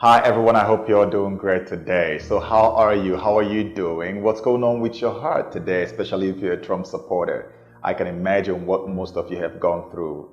Hi everyone, I hope you're doing great today. So how are you? How are you doing? What's going on with your heart today, especially if you're a Trump supporter? I can imagine what most of you have gone through.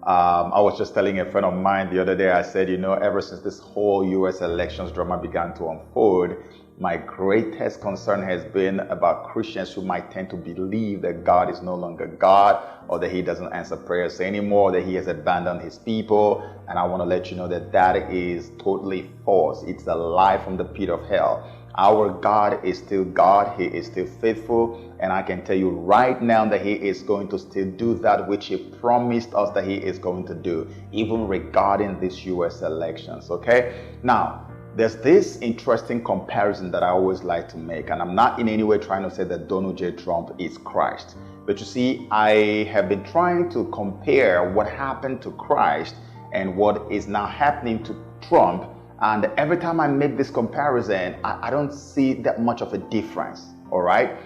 I was just telling a friend of mine the other day, I said, ever since this whole US elections drama began to unfold, my greatest concern has been about Christians who might tend to believe that God is no longer God, or that he doesn't answer prayers anymore, that he has abandoned his people. And I want to let you know that that is totally false. It's a lie from the pit of hell. Our God is still God. He is still faithful. And I can tell you right now that he is going to still do that which he promised us that he is going to do, even regarding these US elections. Okay? Now, there's this interesting comparison that I always like to make, and I'm not in any way trying to say that Donald J. Trump is Christ. But you see, I have been trying to compare what happened to Christ and what is now happening to Trump. And every time I make this comparison, I don't see that much of a difference. All right?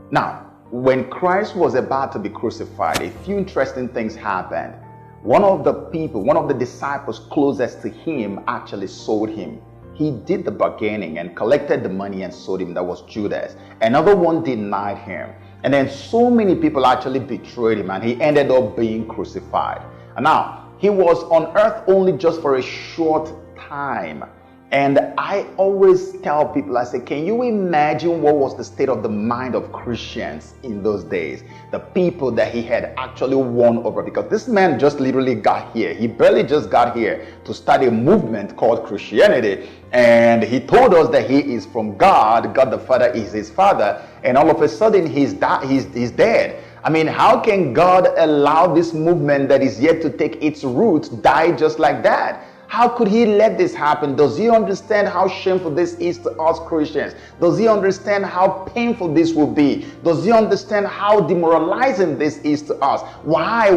Now, when Christ was about to be crucified, a few interesting things happened. One of the disciples closest to him actually sold him. He did the bargaining and collected the money and sold him. That was Judas. Another one denied him. And then so many people actually betrayed him, and he ended up being crucified. And now, he was on earth only just for a short time. And I always tell people, I say, can you imagine what was the state of the mind of Christians in those days? The people that he had actually won over, because this man just literally got here. He barely just got here to start a movement called Christianity. And he told us that he is from God. God the Father is his father. And all of a sudden he's dead. I mean, how can God allow this movement that is yet to take its roots die just like that? How could he let this happen? Does he understand how shameful this is to us Christians? Does he understand how painful this will be? Does he understand how demoralizing this is to us? Why?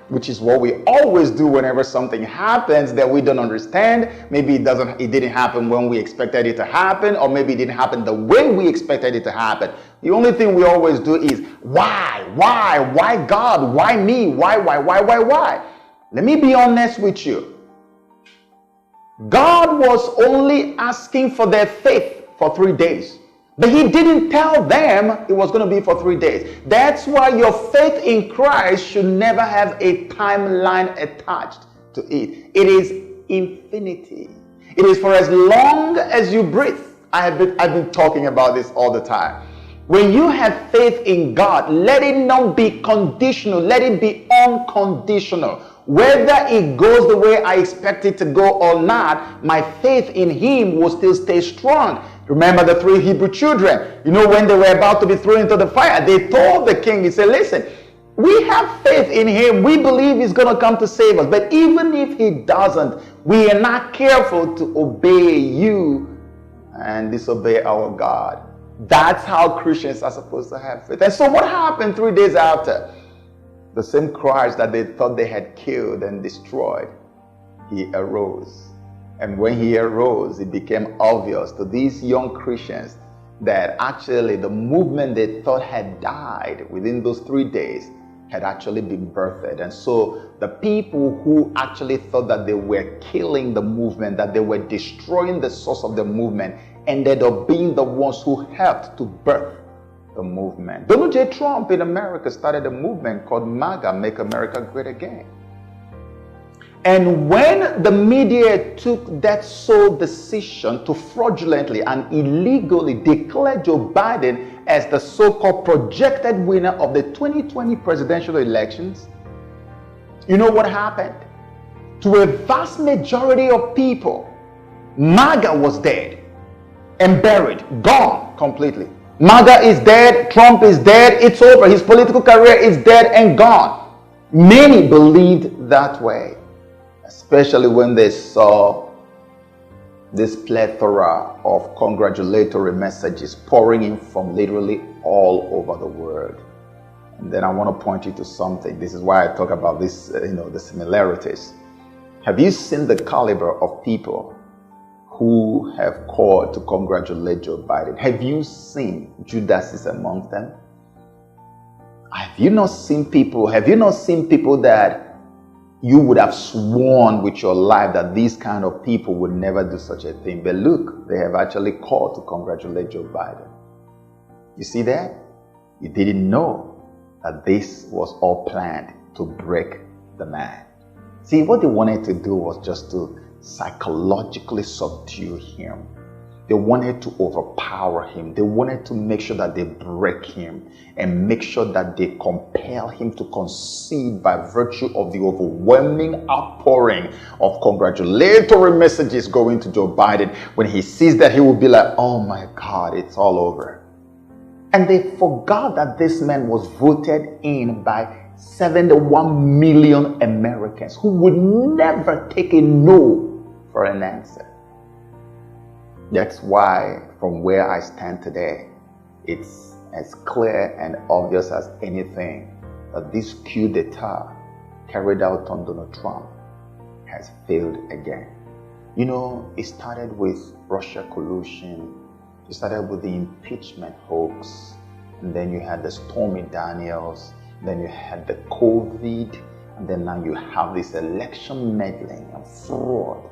Which is what we always do whenever something happens that we don't understand. Maybe it didn't happen when we expected it to happen, or maybe it didn't happen the way we expected it to happen. The only thing we always do is, why God? Why me? Why? Let me be honest with you. God was only asking for their faith for 3 days. But he didn't tell them it was going to be for 3 days. That's why your faith in Christ should never have a timeline attached to it. It is infinity. It is for as long as you breathe. I've been talking about this all the time. When you have faith in God, let it not be conditional. Let it be unconditional. Whether it goes the way I expect it to go or not, my faith in him will still stay strong. Remember the 3 Hebrew children. When they were about to be thrown into the fire, they told the king, he said, listen, we have faith in him. We believe he's going to come to save us. But even if he doesn't, we are not careful to obey you and disobey our God. That's how Christians are supposed to have faith. And so what happened 3 days after? The same Christ that they thought they had killed and destroyed, he arose. And when he arose, it became obvious to these young Christians that actually the movement they thought had died within those 3 days had actually been birthed. And so the people who actually thought that they were killing the movement, that they were destroying the source of the movement, ended up being the ones who helped to birth the movement. Donald J. Trump in America started a movement called MAGA, Make America Great Again. And when the media took that sole decision to fraudulently and illegally declare Joe Biden as the so-called projected winner of the 2020 presidential elections, you know what happened? To a vast majority of people, MAGA was dead and buried, gone completely. MAGA is dead, Trump is dead, it's over. His political career is dead and gone. Many believed that way, especially when they saw this plethora of congratulatory messages pouring in from literally all over the world. And then I want to point you to something. This is why I talk about this, the similarities. Have you seen the caliber of people who have called to congratulate Joe Biden? Have you seen Judases among them? Have you not seen people that You would have sworn with your life that these kind of people would never do such a thing. But look, they have actually called to congratulate Joe Biden. You see that? You didn't know that this was all planned to break the man. See, what they wanted to do was just to psychologically subdue him. They wanted to overpower him. They wanted to make sure that they break him and make sure that they compel him to concede by virtue of the overwhelming outpouring of congratulatory messages going to Joe Biden. When he sees that, he will be like, oh my God, it's all over. And they forgot that this man was voted in by 71 million Americans who would never take a no for an answer. That's why, from where I stand today, it's as clear and obvious as anything that this coup d'etat carried out on Donald Trump has failed again. You know, it started with Russia collusion, it started with the impeachment hoax, and then you had the Stormy Daniels, then you had the COVID, and then now you have this election meddling and fraud.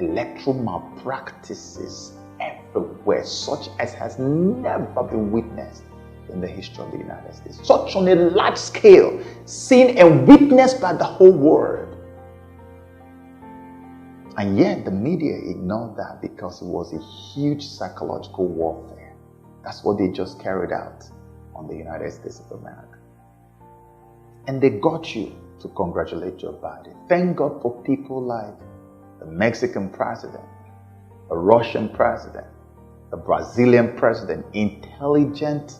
Electoral malpractices everywhere, such as has never been witnessed in the history of the United States. Such on a large scale, seen and witnessed by the whole world. And yet the media ignored that because it was a huge psychological warfare. That's what they just carried out on the United States of America. And they got you to congratulate Joe Biden. Thank God for people like the Mexican president, the Russian president, the Brazilian president, intelligent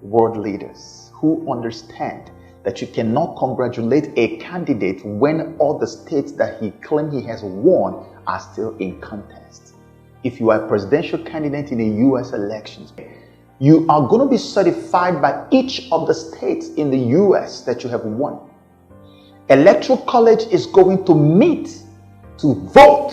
world leaders who understand that you cannot congratulate a candidate when all the states that he claimed he has won are still in contest. If you are a presidential candidate in the U.S. elections, you are going to be certified by each of the states in the U.S. that you have won. Electoral College is going to meet to vote,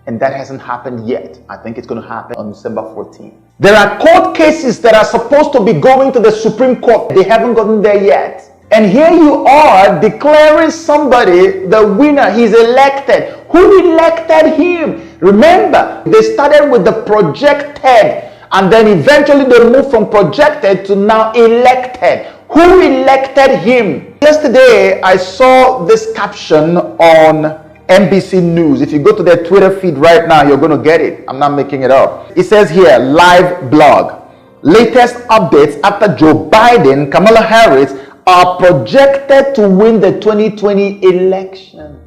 and that hasn't happened yet. I think it's going to happen on December 14th. There are court cases that are supposed to be going to the Supreme Court. They haven't gotten there yet. And here you are declaring somebody the winner. He's elected. Who elected him? Remember, they started with the projected, and then eventually they moved from projected to now elected. Who elected him? Yesterday, I saw this caption on NBC News. If you go to their Twitter feed right now, you're going to get it. I'm not making it up. It says here, live blog. Latest updates after Joe Biden, Kamala Harris are projected to win the 2020 election.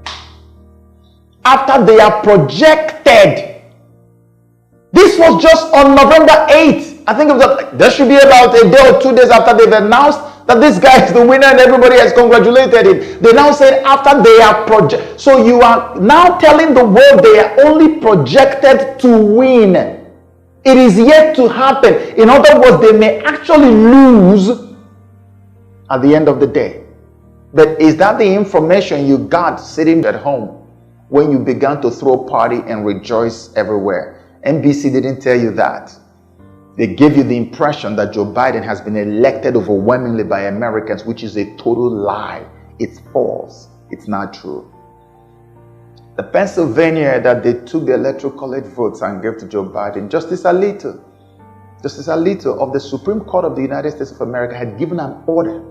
After they are projected. This was just on November 8th. I think it was there should be about a day or 2 days after they've announced that this guy is the winner and everybody has congratulated him. They now said after they are projected. So you are now telling the world they are only projected to win. It is yet to happen. In other words, they may actually lose at the end of the day. But is that the information you got sitting at home when you began to throw a party and rejoice everywhere? NBC didn't tell you that. They gave you the impression that Joe Biden has been elected overwhelmingly by Americans, which is a total lie. It's false. It's not true. The Pennsylvania that they took the Electoral College votes and gave to Joe Biden, Justice Alito of the Supreme Court of the United States of America had given an order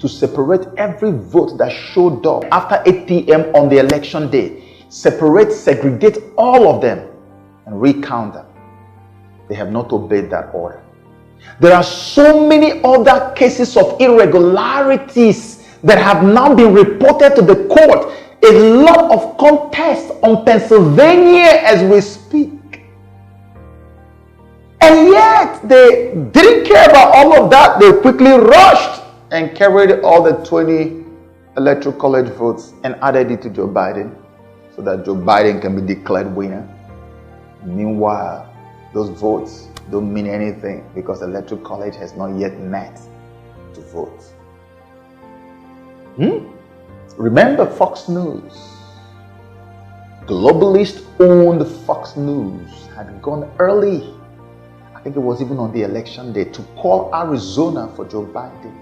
to separate every vote that showed up after 8 p.m. on the election day. Segregate all of them and recount them. They have not obeyed that order. There are so many other cases of irregularities that have now been reported to the court. A lot of contests on Pennsylvania as we speak. And yet they didn't care about all of that. They quickly rushed and carried all the 20 Electoral College votes and added it to Joe Biden so that Joe Biden can be declared winner. Meanwhile, those votes don't mean anything because the Electoral College has not yet met to vote. Remember Fox News. Globalist-owned Fox News had gone early. I think it was even on the election day to call Arizona for Joe Biden.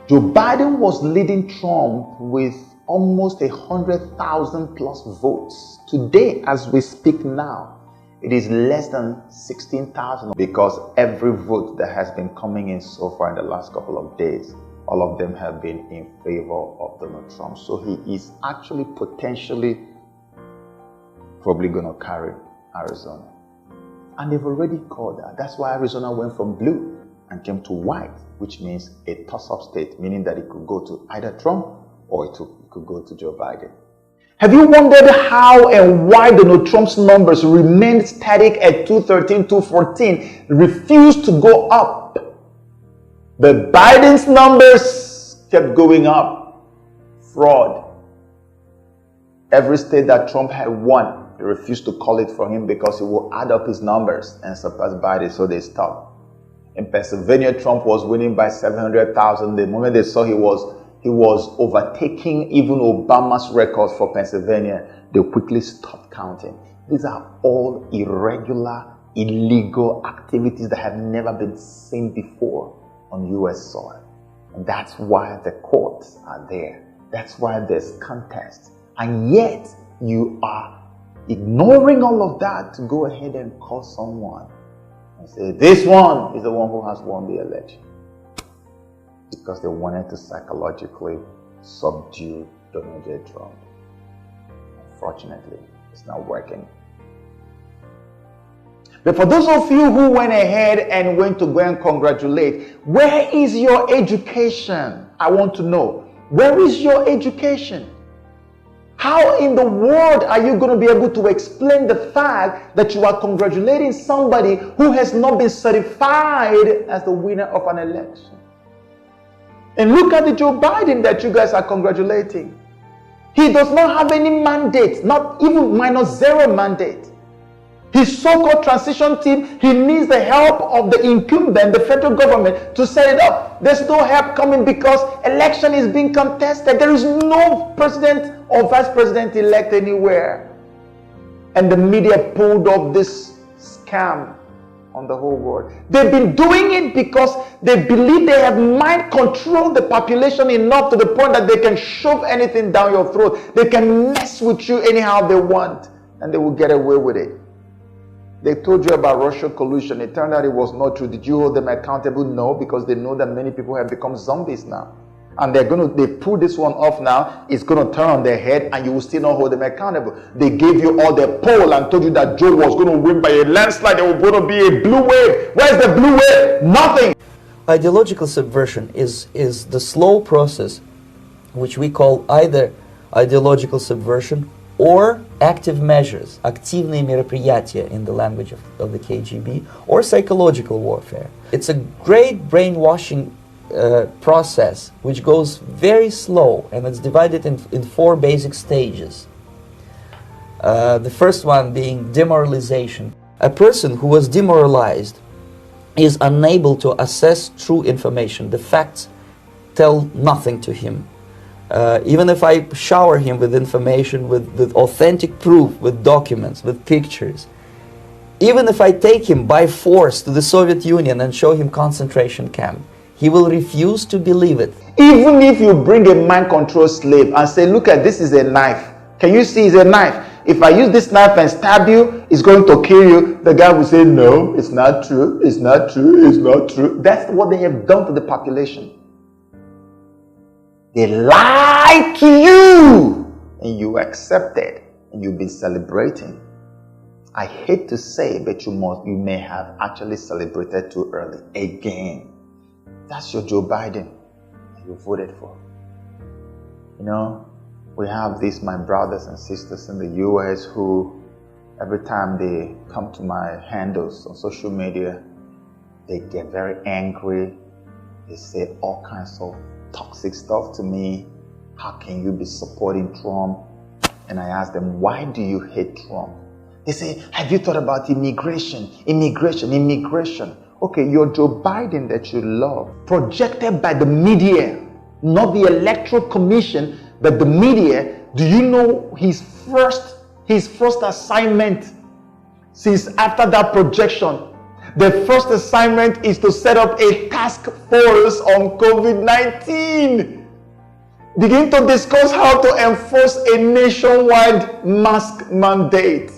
Joe Biden was leading Trump with almost 100,000 plus votes. Today, as we speak now, it is less than 16,000 because every vote that has been coming in so far in the last couple of days, all of them have been in favor of Donald Trump. So he is actually potentially probably going to carry Arizona. And they've already called that. That's why Arizona went from blue and came to white, which means a toss-up state, meaning that it could go to either Trump or it could go to Joe Biden. Have you wondered how and why Donald Trump's numbers remained static at 213, 214, refused to go up? But Biden's numbers kept going up. Fraud. Every state that Trump had won, they refused to call it for him because it will add up his numbers and surpass Biden, so they stopped. In Pennsylvania, Trump was winning by 700,000. The moment they saw he was overtaking even Obama's records for Pennsylvania, they quickly stopped counting. These are all irregular, illegal activities that have never been seen before on U.S. soil. And that's why the courts are there. That's why there's contest. And yet, you are ignoring all of that to go ahead and call someone and say, this one is the one who has won the election. Because they wanted to psychologically subdue Donald J. Trump. Unfortunately, it's not working. But for those of you who went ahead and went to go and congratulate, where is your education? I want to know. Where is your education? How in the world are you going to be able to explain the fact that you are congratulating somebody who has not been certified as the winner of an election? And look at the Joe Biden that you guys are congratulating. He does not have any mandate, not even -0 mandate. His so-called transition team, he needs the help of the incumbent, the federal government, to set it up. There's no help coming because election is being contested. There is no president or vice president elect anywhere. And the media pulled off this scam on the whole world. They've been doing it because they believe they have mind controlled the population enough to the point that they can shove anything down your throat. They can mess with you anyhow they want, and they will get away with it. They told you about Russia collusion. It turned out it was not true. Did you hold them accountable? No, because they know that many people have become zombies now. And they pull this one off now. It's going to turn on their head and you will still not hold them accountable. They gave you all their poll and told you that Joe was going to win by a landslide. There was going to be a blue wave. Where's the blue wave? Nothing. Ideological subversion is the slow process which we call either ideological subversion or active measures, активные мероприятия in the language of the KGB, or psychological warfare. It's a great brainwashing process which goes very slow, and it's divided in 4 basic stages. The first one being demoralization. A person who was demoralized is unable to assess true information. The facts tell nothing to him. Even if I shower him with information, with authentic proof, with documents, with pictures, even if I take him by force to the Soviet Union and show him concentration camp, he will refuse to believe it. Even if you bring a mind control slave and say, look at this is a knife. Can you see it's a knife? If I use this knife and stab you, it's going to kill you. The guy will say, no, it's not true. It's not true. It's not true. That's what they have done to the population. They lie to you and you accept it and you've been celebrating. I hate to say, but you may have actually celebrated too early again. That's your Joe Biden that you voted for. You know, we have these, my brothers and sisters in the US, who every time they come to my handles on social media, they get very angry. They say all kinds of toxic stuff to me. How can you be supporting Trump? And I ask them, why do you hate Trump? They say, have you thought about immigration? Immigration. Okay, you're Joe Biden that you love, projected by the media, not the Electoral Commission, but the media. Do you know his first assignment since after that projection? The first assignment is to set up a task force on COVID-19. begin to discuss how to enforce a nationwide mask mandate.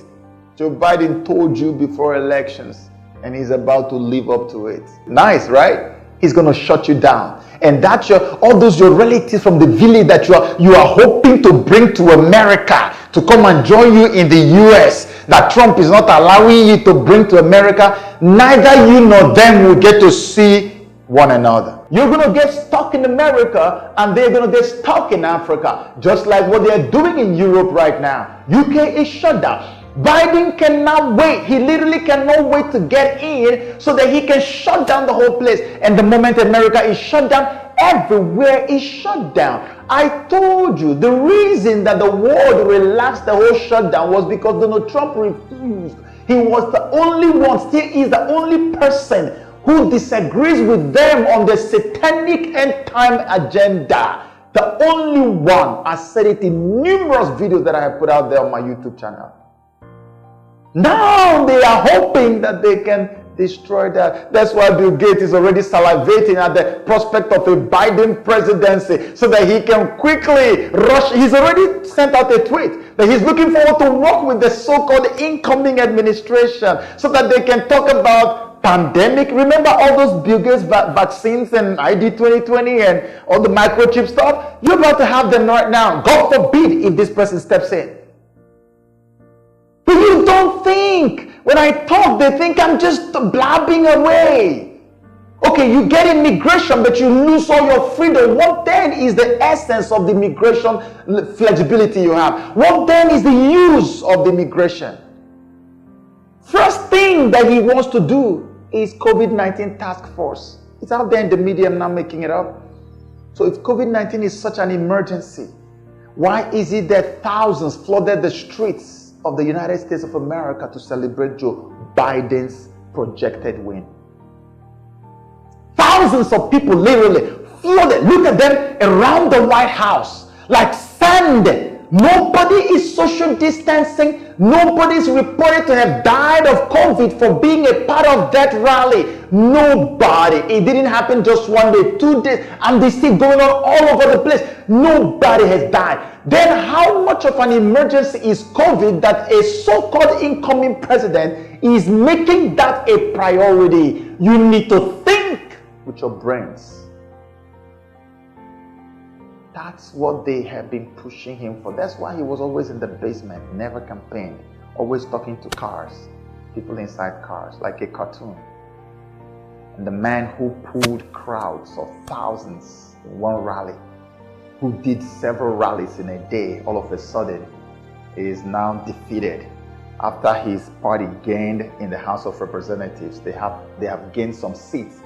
Joe Biden told you before elections, and he's about to live up to it. Nice, right? He's going to shut you down. And that's all those your relatives from the village that you are hoping to bring to America to come and join you in the US, that Trump is not allowing you to bring to America. Neither you nor them will get to see one another. You're going to get stuck in America and they're going to get stuck in Africa, just like what they're doing in Europe right now. UK is shut down. Biden cannot wait. He literally cannot wait to get in so that he can shut down the whole place. And the moment America is shut down, everywhere is shut down. I told you the reason that the world relaxed the whole shutdown was because Donald Trump refused. He was the only one, still is the only person who disagrees with them on the satanic end time agenda. The only one. I said it in numerous videos that I have put out there on my YouTube channel. Now they are hoping that they can destroy that. That's why Bill Gates is already salivating at the prospect of a Biden presidency so that he can quickly rush. He's already sent out a tweet that he's looking forward to work with the so-called incoming administration so that they can talk about pandemic. Remember all those Bill Gates vaccines and ID 2020 and all the microchip stuff? You're about to have them right now. God forbid if this person steps in. But you don't think, when I talk, they think I'm just blabbing away. Okay, you get immigration, but you lose all your freedom. What then is the essence of the immigration flexibility you have? What then is the use of the immigration? First thing that he wants to do is COVID-19 task force. It's out there in the media, I'm not making it up. So if COVID-19 is such an emergency, why is it that thousands flooded the streets of the United States of America to celebrate Joe Biden's projected win? Thousands of people literally flooded. Look at them around the White House like sand. Nobody is social distancing. Nobody is reported to have died of COVID for being a part of that rally. Nobody. It didn't happen just 1 day, 2 days, and they still going on all over the place. Nobody has died. Then how much of an emergency is COVID that a so-called incoming president is making that a priority? You need to think with your brains. That's what they have been pushing him for. That's why he was always in the basement, never campaigned, always talking to cars, people inside cars, like a cartoon. And the man who pulled crowds of thousands in one rally, who did several rallies in a day, all of a sudden is now defeated. After his party gained in the House of Representatives, they have gained some seats.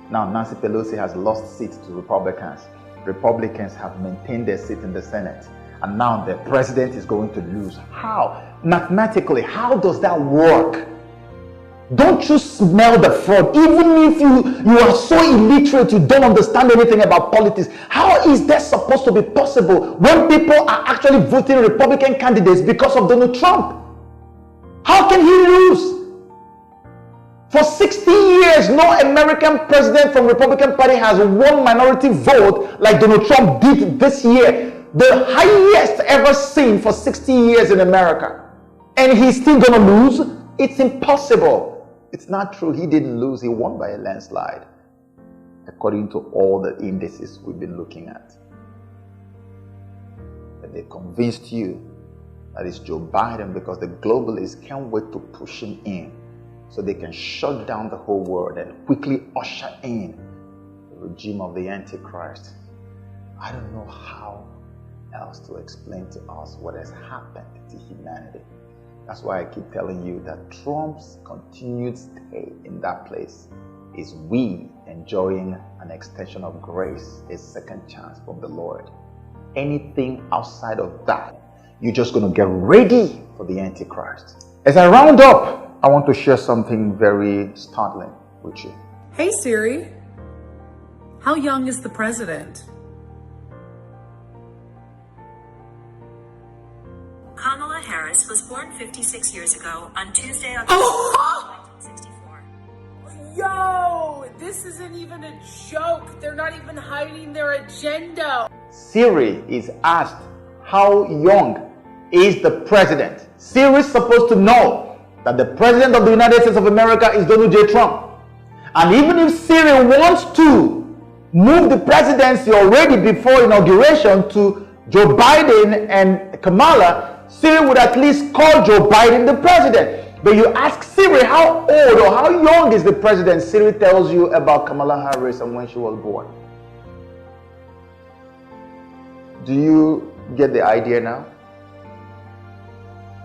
Now Nancy Pelosi has lost seats to Republicans. Republicans have maintained their seat in the Senate, and now the president is going to lose. How? Mathematically, how does that work? Don't you smell the fraud? Even if you are so illiterate, you don't understand anything about politics, how is that supposed to be possible when people are actually voting Republican candidates because of Donald Trump? How can he lose? For 60 years, no American president from Republican Party has won minority vote like Donald Trump did this year. The highest ever seen for 60 years in America. And he's still going to lose? It's impossible. It's not true. He didn't lose. He won by a landslide, according to all the indices we've been looking at. But they convinced you that it's Joe Biden because the globalists can't wait to push him in, so they can shut down the whole world and quickly usher in the regime of the Antichrist. I don't know how else to explain to us what has happened to humanity. That's why I keep telling you that Trump's continued stay in that place is we enjoying an extension of grace, a second chance from the Lord. Anything outside of that, you're just going to get ready for the Antichrist. As I round up, I want to share something very startling with you. Hey Siri, how young is the president? Kamala Harris was born 56 years ago on Tuesday, October 1964. Yo, this isn't even a joke. They're not even hiding their agenda. Siri is asked, how young is the president? Siri is supposed to know that the president of the United States of America is Donald J. Trump. And even if Siri wants to move the presidency already before inauguration to Joe Biden and Kamala, Siri would at least call Joe Biden the president. But you ask Siri how old or how young is the president, Siri tells you about Kamala Harris and when she was born. Do you get the idea now?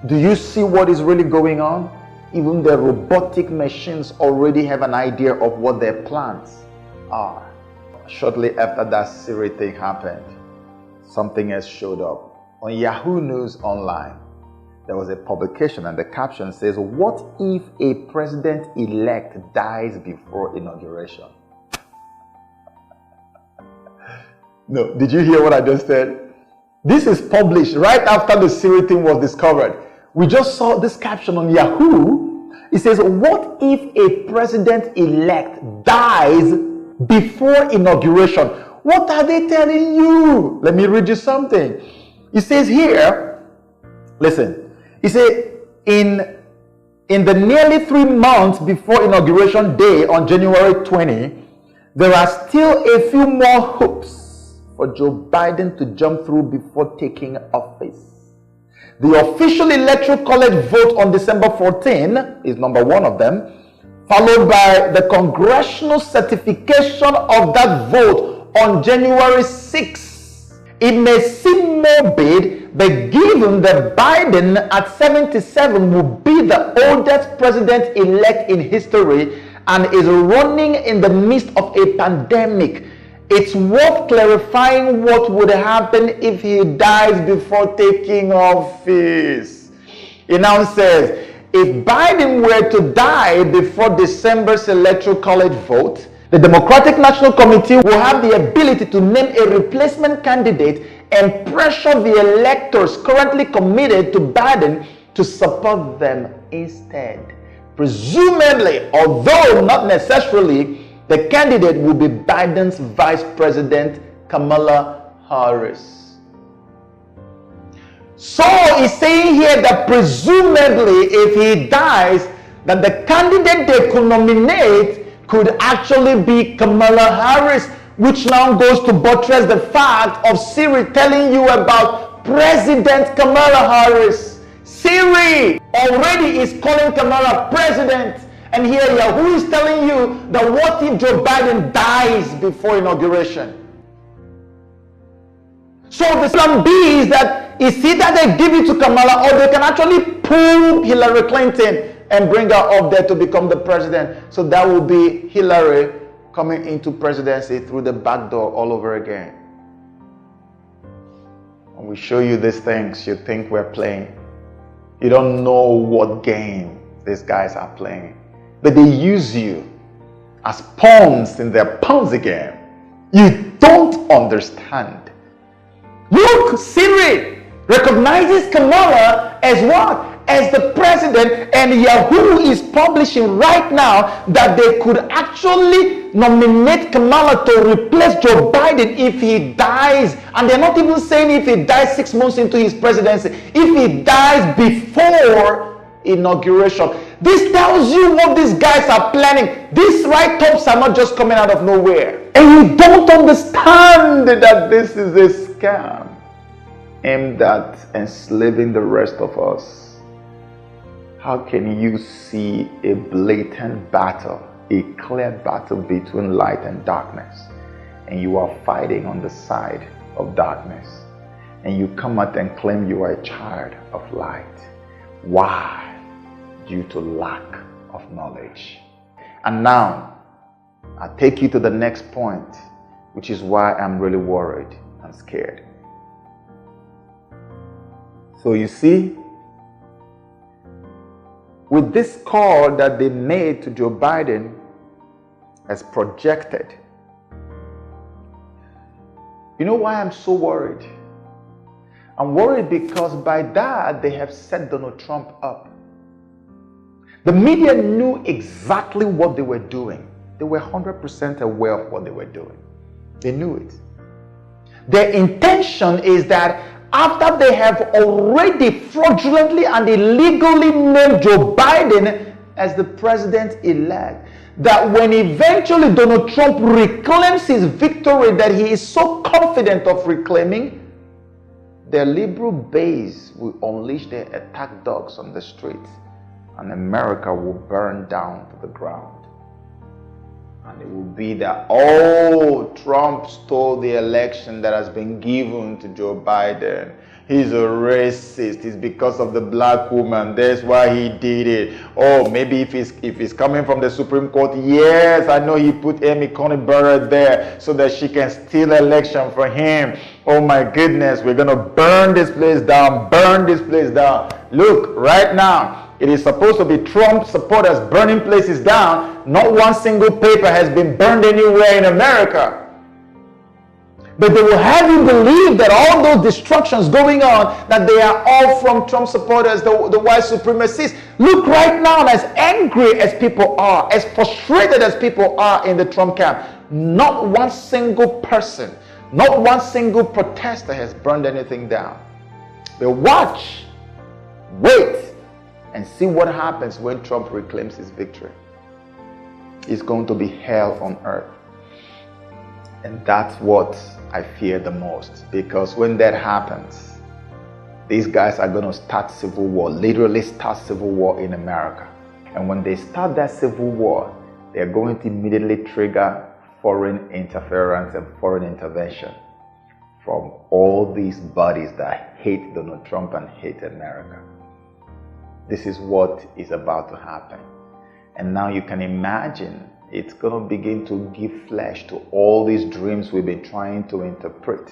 Do you see what is really going on? Even the robotic machines already have an idea of what their plans are. Shortly after that Siri thing happened, something else showed up. On Yahoo News Online, there was a publication and the caption says, what if a president-elect dies before inauguration? No, did you hear what I just said? This is published right after the Siri thing was discovered. We just saw this caption on Yahoo. It says, what if a president-elect dies before inauguration? What are they telling you? Let me read you something. It says here, listen, it says, in the nearly 3 months before inauguration day on January 20, there are still a few more hoops for Joe Biden to jump through before taking office. The official Electoral College vote on December 14 is number one of them, followed by the congressional certification of that vote on January 6. It may seem morbid, but given that Biden at 77 will be the oldest president-elect in history and is running in the midst of a pandemic, it's worth clarifying what would happen if he dies before taking office. He now says, if Biden were to die before December's Electoral College vote, the Democratic National Committee will have the ability to name a replacement candidate and pressure the electors currently committed to Biden to support them instead. Presumably, although not necessarily, the candidate will be Biden's Vice President, Kamala Harris. So he's saying here that presumably if he dies, that the candidate they could nominate could actually be Kamala Harris, which now goes to buttress the fact of Siri telling you about President Kamala Harris. Siri already is calling Kamala president. And here Yahoo is telling you that what if Joe Biden dies before inauguration? So the plan B is that it's either they give it to Kamala or they can actually pull Hillary Clinton and bring her up there to become the president. So that will be Hillary coming into presidency through the back door all over again. When we show you these things, you think we're playing. You don't know what game these guys are playing. But they use you as pawns in their Ponzi game. You don't understand. Look, Siri recognizes Kamala as what? As the president, and Yahoo is publishing right now that they could actually nominate Kamala to replace Joe Biden if he dies. And they're not even saying if he dies 6 months into his presidency. If he dies before inauguration. This tells you what these guys are planning. These write-ups are not just coming out of nowhere. And you don't understand that this is a scam aimed at enslaving the rest of us. How can you see a blatant battle, a clear battle between light and darkness, and you are fighting on the side of darkness, and you come out and claim you are a child of light? Why? Due to lack of knowledge. And now, I'll take you to the next point, which is why I'm really worried and scared. So you see, with this call that they made to Joe Biden as projected, you know why I'm so worried? I'm worried because by that they have set Donald Trump up. The media knew exactly what they were doing. They were 100% aware of what they were doing. They knew it. Their intention is that after they have already fraudulently and illegally named Joe Biden as the president-elect, that when eventually Donald Trump reclaims his victory that he is so confident of reclaiming, their liberal base will unleash their attack dogs on the streets, and America will burn down to the ground. And it will be that, oh, Trump stole the election that has been given to Joe Biden. He's a racist. It's because of the black woman. That's why he did it. Oh, maybe if he's coming from the Supreme Court, yes, I know he put Amy Coney Barrett there so that she can steal election for him. Oh my goodness, we're gonna burn this place down, burn this place down. Look, right now, it is supposed to be Trump supporters burning places down. Not one single paper has been burned anywhere in America. But they will have you believe that all those destructions going on, that they are all from Trump supporters, the white supremacists. Look right now, as angry as people are, as frustrated as people are in the Trump camp, not one single person, not one single protester has burned anything down. But watch, wait, and see what happens when Trump reclaims his victory. It's going to be hell on earth. And that's what I fear the most, because when that happens, these guys are going to start civil war, literally start civil war in America. And when they start that civil war, they're going to immediately trigger foreign interference and foreign intervention from all these bodies that hate Donald Trump and hate America. This is what is about to happen. And now you can imagine it's going to begin to give flesh to all these dreams we've been trying to interpret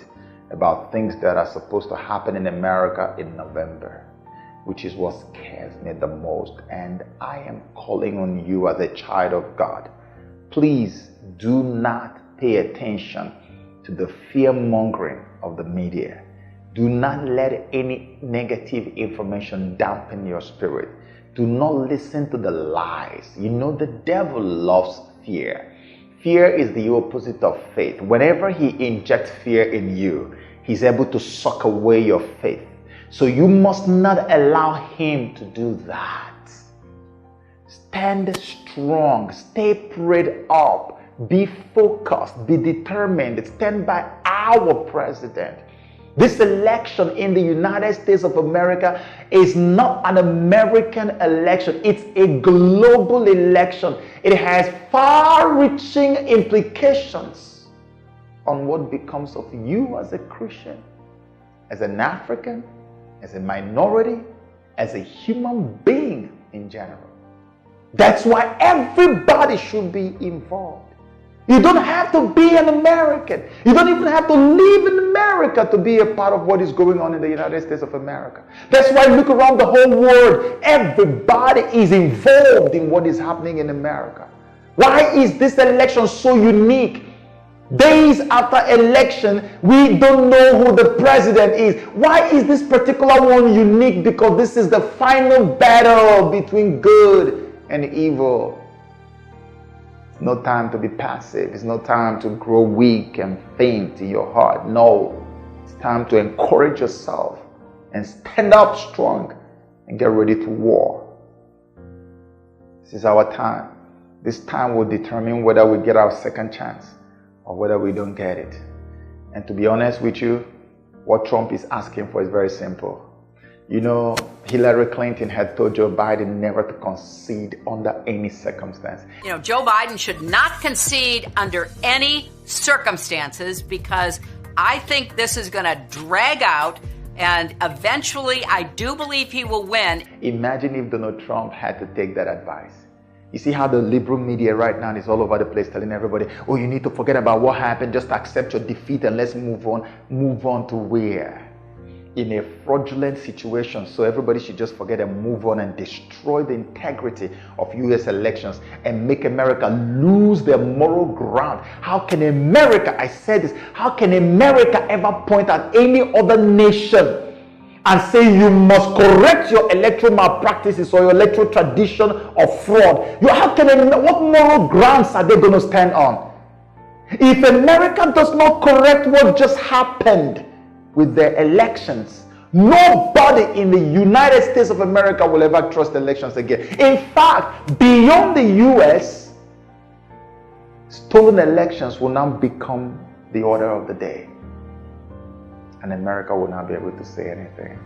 about things that are supposed to happen in America in November, which is what scares me the most. And I am calling on you as a child of God. Please do not pay attention to the fear-mongering of the media. Do not let any negative information dampen your spirit. Do not listen to the lies. You know, the devil loves fear. Fear is the opposite of faith. Whenever he injects fear in you, he's able to suck away your faith. So you must not allow him to do that. Stand strong. Stay prayed up. Be focused. Be determined. Stand by our president. This election in the United States of America is not an American election. It's a global election. It has far-reaching implications on what becomes of you as a Christian, as an African, as a minority, as a human being in general. That's why everybody should be involved. You don't have to be an American. You don't even have to live in America to be a part of what is going on in the United States of America. That's why look around the whole world. Everybody is involved in what is happening in America. Why is this election so unique? Days after election, we don't know who the president is. Why is this particular one unique? Because this is the final battle between good and evil. It's no time to be passive. It's no time to grow weak and faint in your heart. No, it's time to encourage yourself and stand up strong and get ready to war. This is our time. This time will determine whether we get our second chance or whether we don't get it. And to be honest with you, what Trump is asking for is very simple. You know, Hillary Clinton had told Joe Biden never to concede under any circumstance. You know, Joe Biden should not concede under any circumstances, because I think this is going to drag out, and eventually I do believe he will win. Imagine if Donald Trump had to take that advice. You see how the liberal media right now is all over the place telling everybody, oh, you need to forget about what happened, just accept your defeat and let's move on. Move on to where? In a fraudulent situation, so everybody should just forget and move on and destroy the integrity of U.S. elections and make America lose their moral ground. How can America, I said this, how can America ever point at any other nation and say you must correct your electoral malpractices or your electoral tradition of fraud? What moral grounds are they going to stand on? If America does not correct what just happened with the elections, nobody in the United States of America will ever trust elections again. In fact, beyond the US, stolen elections will now become the order of the day. And America will not be able to say anything.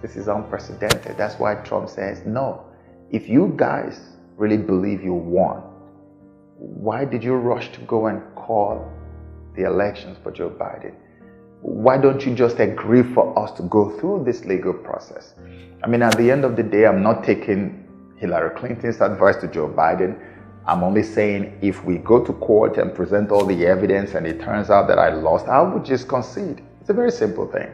This is unprecedented. That's why Trump says, no, if you guys really believe you won, why did you rush to go and call the elections for Joe Biden? Why don't you just agree for us to go through this legal process? I mean, at the end of the day, I'm not taking Hillary Clinton's advice to Joe Biden. I'm only saying if we go to court and present all the evidence and it turns out that I lost, I would just concede. It's a very simple thing.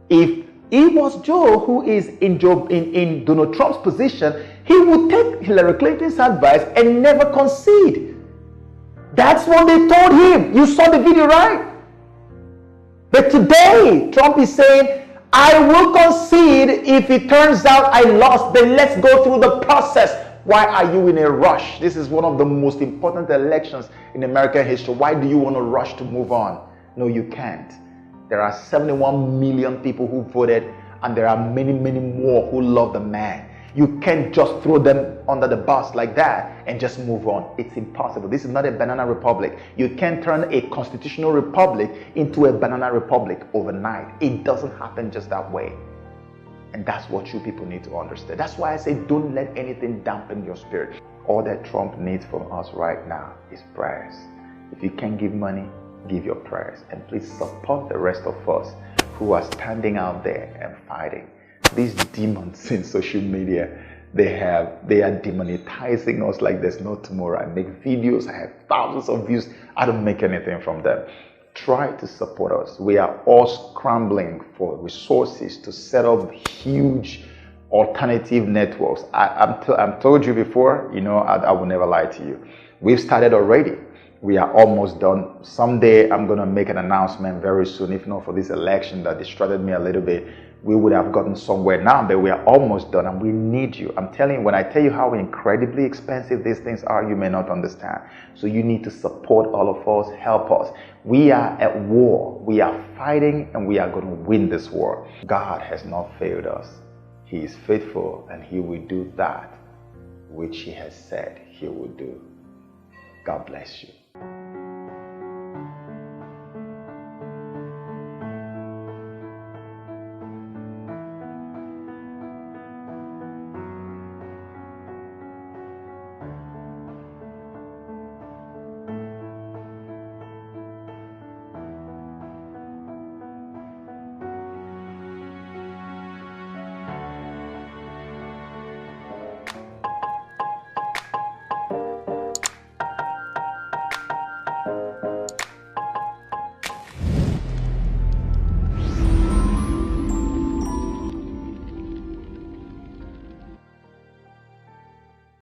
If it was Joe who is in Donald Trump's position, he would take Hillary Clinton's advice and never concede. That's what they told him. You saw the video, right? But today, Trump is saying, I will concede if it turns out I lost, then let's go through the process. Why are you in a rush? This is one of the most important elections in American history. Why do you want to rush to move on? No, you can't. There are 71 million people who voted, and there are many, many more who love the man. You can't just throw them under the bus like that and just move on. It's impossible. This is not a banana republic. You can't turn a constitutional republic into a banana republic overnight. It doesn't happen just that way. And that's what you people need to understand. That's why I say don't let anything dampen your spirit. All that Trump needs from us right now is prayers. If you can't give money, give your prayers. And please support the rest of us who are standing out there and fighting. These demons in social media, they are demonetizing us like there's no tomorrow. I make videos, I have thousands of views. I don't make anything from them. Try to support us. We are all scrambling for resources to set up huge alternative networks. I'm told you before, I will never lie to you. We've started already. We are almost done. Someday I'm going to make an announcement very soon. If not for this election that distracted me a little bit, we would have gotten somewhere now, but we are almost done and we need you. I'm telling you, when I tell you how incredibly expensive these things are, you may not understand. So you need to support all of us, help us. We are at war. We are fighting and we are going to win this war. God has not failed us. He is faithful and he will do that which he has said he will do. God bless you.